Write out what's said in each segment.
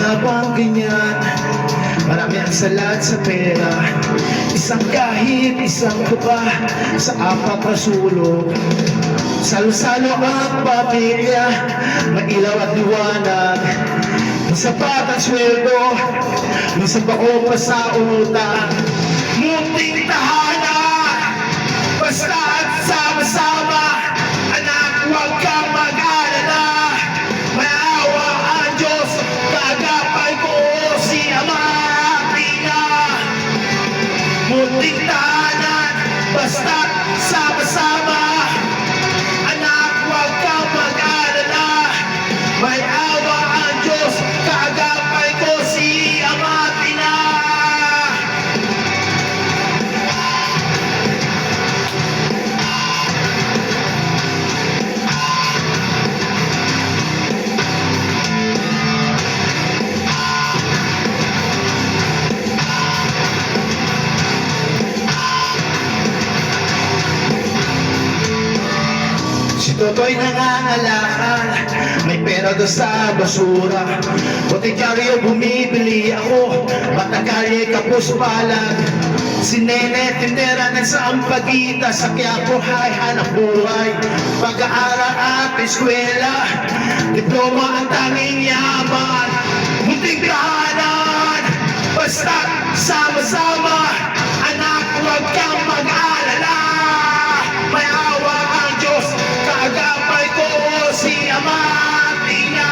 nga bang ganyan? Marami ang salat sa pera, isang kahit, isang kuba, sa apat na sulok. Salo-salo ang pamilya, mailaw at liwanag. Masapat ang sweldo, minsan pa ko pa sa utang. Munting tahanan, basta at sama-sama. Anak, huwag kang mag-alala, may awa ang Diyos, kagapay ko si Ama at Ina. Munting tahanan, basta sama-sama. Anak, huwag kang mag-alala, may awa ang Diyos, kagapay ko si Ama at Ina. Si Totoy nangangalakal, may pera doon sa basura. Botikaryo bumibili ako, matagalye kapos palag. Si Nene tindera ng Sampaguita, sa Quiapo hay hanap buhay. Pag-aaral at eskwela, diploma ang tanging yaman. Munting tahanan, basta sama-sama. Anak, huwag kang mag-alala, may awa ang Diyos, kagapay ko si Ama at Ina.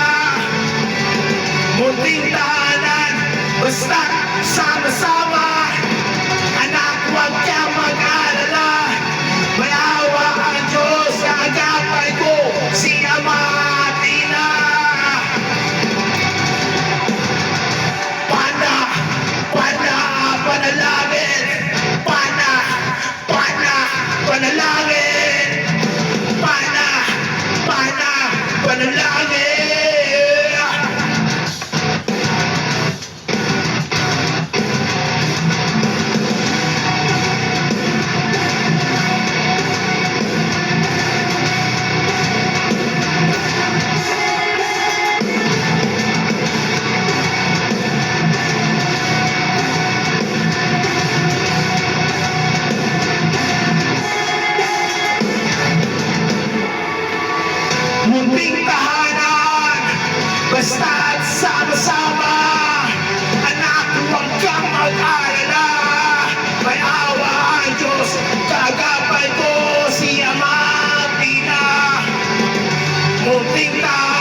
Munting tahanan, basta sama-sama. Anak, huwag kang mag-alala, may awa ang Diyos, kagapay ko si Ama at Ina. Panalangin, panalangin, panalangin. Munting tahanan, basta't sama-sama. Anak, huwag kang mag-alala, may awa ang Diyos, kagapay ko si Ama at Ina. Munting tahanan,